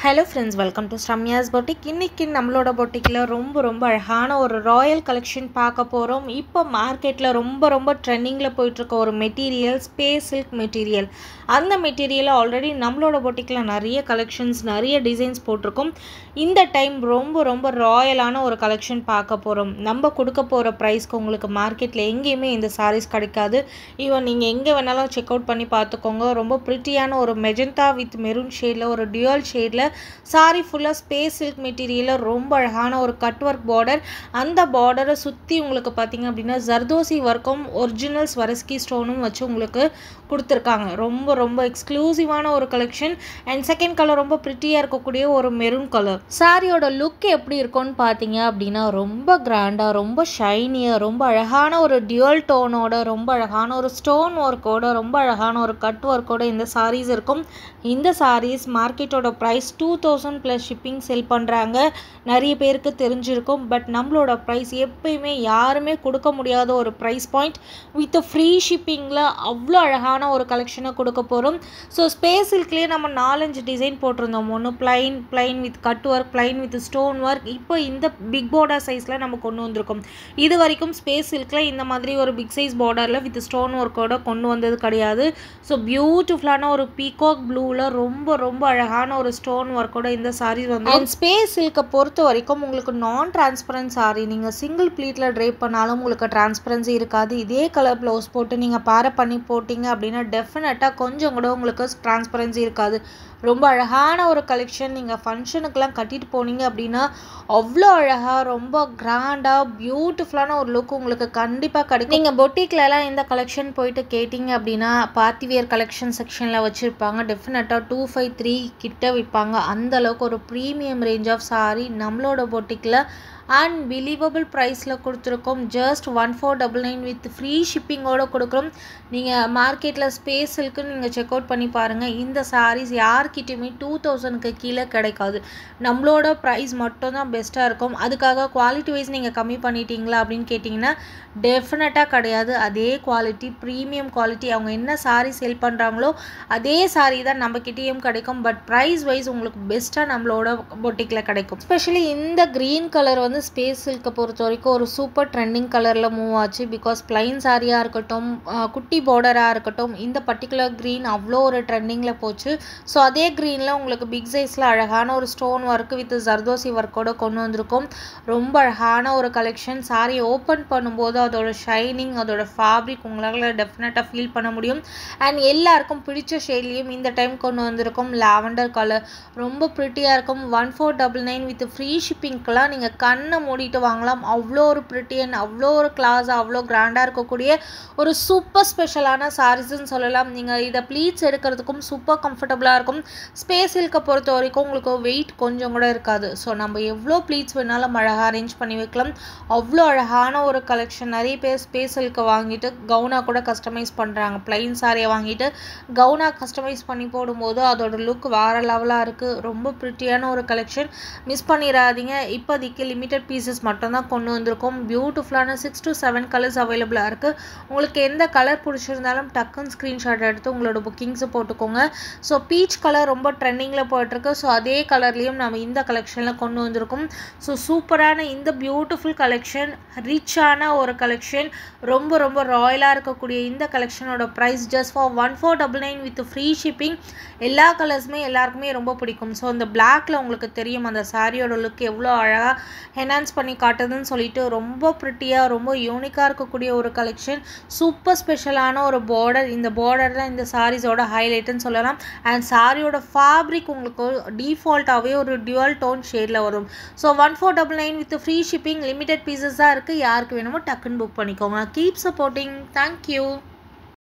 Hello friends, welcome to Sramya's boutique. இன்றைக்கி நம்மளோட பொட்டிக்கில் ரொம்ப அழகான ஒரு ராயல் கலெக்ஷன் பார்க்க போகிறோம். இப்போ மார்க்கெட்டில் ரொம்ப ட்ரெண்டிங்கில் போயிட்டுருக்க ஒரு மெட்டீரியல் ஸ்பேஸ் சில்க் மெட்டீரியல். அந்த மெட்டீரியலை ஆல்ரெடி நம்மளோட பொட்டிக்கில் நிறைய கலெக்ஷன்ஸ் நிறைய டிசைன்ஸ் போட்டிருக்கோம். இந்த டைம் ரொம்ப ராயலான ஒரு கலெக்ஷன் பார்க்க போகிறோம். நம்ம கொடுக்க போகிற ப்ரைஸ்க்கு உங்களுக்கு மார்க்கெட்டில் எங்கேயுமே இந்த சாரீஸ் கிடைக்காது. ஈவன் நீங்கள் எங்கே வேணாலும் செக் அவுட் பண்ணி பார்த்துக்கோங்க. ரொம்ப ப்ரிட்டியான ஒரு மெஜந்தா வித் மெரூன் ஷேடில் ஒரு டியூவல் ஷேடில் சாரி ஃபுல்லாக ஸ்பேஸ் சில்க் மெட்டீரியலில் ரொம்ப அழகான ஒரு கட் ஒர்க் பார்டர். அந்த பார்டரை சுற்றி உங்களுக்கு பார்த்தீங்க அப்படின்னா ஜர்தோசி ஒர்க்கும் ஒரிஜினல் ஸ்வரஸ்கி ஸ்டோனும் வச்சு உங்களுக்கு கொடுத்துருக்காங்க. ரொம்ப எக்ஸ்க்ளூசிவான ஒரு கலெக்ஷன். அண்ட் செகண்ட் கலர் ரொம்ப ப்ரிட்டியாக இருக்கக்கூடிய ஒரு மெரூன் கலர். சாரியோட லுக் எப்படி இருக்கும்னு பார்த்தீங்க அப்படின்னா ரொம்ப கிராண்டாக, ரொம்ப ஷைனியாக, ரொம்ப அழகான ஒரு டியூவல் டோனோட, ரொம்ப அழகான ஒரு ஸ்டோன் ஒர்க்கோட, ரொம்ப அழகான ஒரு கட் ஒர்க்கோட இந்த சாரீஸ் இருக்கும். இந்த சாரீஸ் மார்க்கெட்டோட ப்ரைஸ் 2000 ப்ளஸ் ஷிப்பிங் செல் பண்ணுறாங்க. நிறைய பேருக்கு தெரிஞ்சிருக்கும். பட் நம்மளோட ப்ரைஸ் எப்பயுமே யாருமே கொடுக்க முடியாத ஒரு ப்ரைஸ் பாயிண்ட். வித் ஃப்ரீ ஷிப்பிங்கில் அவ்வளோ அழகான ஒரு கலெக்ஷனை கொடுக்க போகிறோம். ஸோ ஸ்பேஸ் சில்க்லேயே நம்ம 4-5 டிசைன் போட்டிருந்தோம். ஒன்று plain with cut work, plain with stone work. இப்போ இந்த பிக் பார்டர் சைஸில் நம்ம கொண்டு வந்திருக்கோம். இது வரைக்கும் ஸ்பேஸ் சில்கில் இந்த மாதிரி ஒரு பிக் சைஸ் பார்டரில் வித் ஸ்டோன் ஒர்க்கோட கொண்டு வந்தது கிடையாது. ஸோ பியூட்டிஃபுல்லான ஒரு பீகாக் ப்ளூவில் ரொம்ப அழகான ஒரு ஸ்டோன் ஒர்க்கோட இந்த சாரீஸ் வந்து. அண்ட் ஸ்பேஸ் சில்கை பொறுத்த வரைக்கும் உங்களுக்கு நான் டிரான்ஸ்பரன்ட் சாரி நீங்கள் சிங்கிள் ப்ளீட்டில் ட்ரேப் பண்ணாலும் உங்களுக்கு டிரான்ஸ்பரன்சி இருக்காது. இதே கலர் ப்ளவுஸ் போட்டு நீங்கள் பேர பண்ணி போட்டிங்க அப்படின்னா டெஃபினட்டாக கொஞ்சம் கூட உங்களுக்கு டிரான்ஸ்பரன்சி இருக்காது. ரொம்ப அழகான ஒரு கலெக்ஷன். நீங்கள் ஃபங்க்ஷனுக்கெல்லாம் கட்டிட்டு போனீங்க அப்படின்னா அவ்வளோ அழகாக ரொம்ப கிராண்டாக பியூட்டிஃபுல்லான ஒரு லுக் உங்களுக்கு கண்டிப்பாக கிடைக்கும். நீங்கள் பொட்டிக்லலாம் இந்த கலெக்ஷன் போயிட்டு கேட்டிங்க அப்படின்னா பார்ட்டிவேர் கலெக்ஷன் செக்ஷனில் வச்சுருப்பாங்க. டெஃபினட்டாக 253 கிட்ட விற்பாங்க. அந்த அளவுக்கு ஒரு ப்ரீமியம் ரேஞ்ச் ஆஃப் சாரி நம்மளோட பொட்டிக்கில் அன்பிலீவபிள் ப்ரைஸில் கொடுத்துருக்கோம். ஜஸ்ட் 1499 வித் ஃப்ரீ ஷிப்பிங்கோடு கொடுக்குறோம். நீங்கள் மார்க்கெட்டில் ஸ்பேஸ் சில்க்குன்னு நீங்கள் செக் அவுட் பண்ணி பாருங்கள். இந்த சாரீஸ் யார்கிட்டையுமே 2000க்கு கீழே கிடைக்காது. நம்மளோட ப்ரைஸ் மட்டும் தான் பெஸ்ட்டாக இருக்கும். அதுக்காக குவாலிட்டி வைஸ் நீங்கள் கம்மி பண்ணிட்டீங்களா அப்படின்னு கேட்டிங்கன்னா டெஃபினட்டாக கிடையாது. அதே குவாலிட்டி, ப்ரீமியம் குவாலிட்டி, அவங்க என்ன சாரீ சேல் பண்ணுறாங்களோ அதே சாரீ தான் நம்மக்கிட்டேயும் கிடைக்கும். பட் ப்ரைஸ் வைஸ் உங்களுக்கு பெஸ்ட்டாக நம்மளோட பொட்டிக்கில் கிடைக்கும். ஸ்பெஷலி இந்த க்ரீன் கலர் வந்து ஸ்பேஸ் சில்கை பொறுத்த வரைக்கும் ஒரு சூப்பர் ட்ரெண்டிங் கலரில் மூவ் ஆச்சு. பிகாஸ் பிளைன் சாரியாக இருக்கட்டும், குட்டி பார்டராக இருக்கட்டும், இந்த பர்டிகுலர் க்ரீன் அவ்வளோ ஒரு ட்ரெண்டிங்கில் போச்சு. ஸோ அதே க்ரீனில் உங்களுக்கு பிக் சைஸில் அழகான ஒரு ஸ்டோன் ஒர்க் வித் ஜர்தோசி ஒர்க்கோட கொண்டு வந்திருக்கும். ரொம்ப அழகான ஒரு கலெக்ஷன். சாரி ஓப்பன் பண்ணும்போது அதோட ஷைனிங், அதோட ஃபேப்ரிக் உங்களால் டெஃபினட்டாக ஃபீல் பண்ண முடியும். அண்ட் எல்லாருக்கும் பிடிச்ச ஷேட்லேயும் இந்த டைம் கொண்டு வந்திருக்கும். லாவெண்டர் கலர் ரொம்ப ப்ரிட்டியாக இருக்கும். 1499 வித் ஃப்ரீ ஷிப்பிங்க்கெலாம் நீங்கள் கண்ணை மூடிட்டு வாங்கலாம். அவ்வளோ ஒரு ப்ரிட்டி அண்ட் அவ்வளோ ஒரு கிளாஸாக அவ்வளோ கிராண்டாக இருக்கக்கூடிய ஒரு சூப்பர் ஸ்பெஷலான சாரீஸ்ன்னு சொல்லலாம். நீங்கள் இதை ப்ளீட்ஸ் எடுக்கிறதுக்கும் சூப்பர் கம்ஃபர்டபுளாக இருக்கும். ஸ்பேஸ் சில்கை பொறுத்த வரைக்கும் உங்களுக்கு வெயிட் கொஞ்சம் கூட இருக்காது. ஸோ நம்ம எவ்வளோ ப்ளீட்ஸ் வேணாலும் அழகாக அரேஞ்ச் பண்ணி வைக்கலாம். அவ்வளோ அழகான ஒரு கலெக்ஷன். நிறைய பேர் ஸ்பேஸ் சில்கை வாங்கிட்டு கவுனாக கூட கஸ்டமைஸ் பண்ணுறாங்க. பிளைன் சாரியை வாங்கிட்டு கவுனாக கஸ்டமைஸ் பண்ணி போடும்போது அதோட லுக் வேறு லெவலாக இருக்குது. ரொம்ப ப்ரிட்டியான ஒரு கலெக்ஷன். மிஸ் பண்ணிடாதீங்க. இப்போதைக்கு லிமிட்டட் பீசஸ் மட்டும்தான் கொண்டு வந்திருக்கோம். பியூட்டிஃபுல்லான 6 to 7 கலர்ஸ் அவைலபிளாக இருக்குது. உங்களுக்கு எந்த கலர் பிடிச்சிருந்தாலும் டக்குன்னு ஸ்க்ரீன்ஷாட் எடுத்து உங்களோட புக்கிங்ஸை போட்டுக்கோங்க. ஸோ பீச் கலர் ரொம்ப ட்ரெண்டிங்கில் போயிட்டுருக்கு. ஸோ அதே கலர்லேயும் நம்ம இந்த கலெக்ஷனில் கொண்டு வந்திருக்கோம். ஸோ சூப்பரான இந்த பியூட்டிஃபுல் கலெக்ஷன், ரிச்சான ஒரு கலெக்ஷன், ரொம்ப ராயலாக இருக்கக்கூடிய இந்த கலெக்ஷனோட price just for 1499 with free shipping. எல்லா கலர்ஸுமே எல்லாருக்குமே ரொம்ப பிடிக்கும். ஸோ இந்த பிளாக்ல உங்களுக்கு தெரியும் அந்த சாரியோட லுக் எவ்வளோ அழகாக என்ஹான்ஸ் பண்ணி காட்டுதுன்னு சொல்லிட்டு ரொம்ப ப்ரிட்டியாக ரொம்ப யூனிக்காக இருக்கக்கூடிய ஒரு கலெக்ஷன். சூப்பர் ஸ்பெஷலான ஒரு பார்டர். இந்த பார்டர் தான் இந்த சாரீஸோட ஹைலைட்டுன்னு சொல்லலாம். அண்ட் சாரியோட ஃபேப்ரிக் உங்களுக்கு டிஃபால்ட்டாகவே ஒரு டியூவல் டோன் ஷேடில் வரும். So 1499 with free shipping. Limited pieces தான் இருக்குது. யாருக்கு வேணுமோ டக்குன்னு புக் பண்ணிக்கோங்க. Keep supporting. தேங்க்யூ.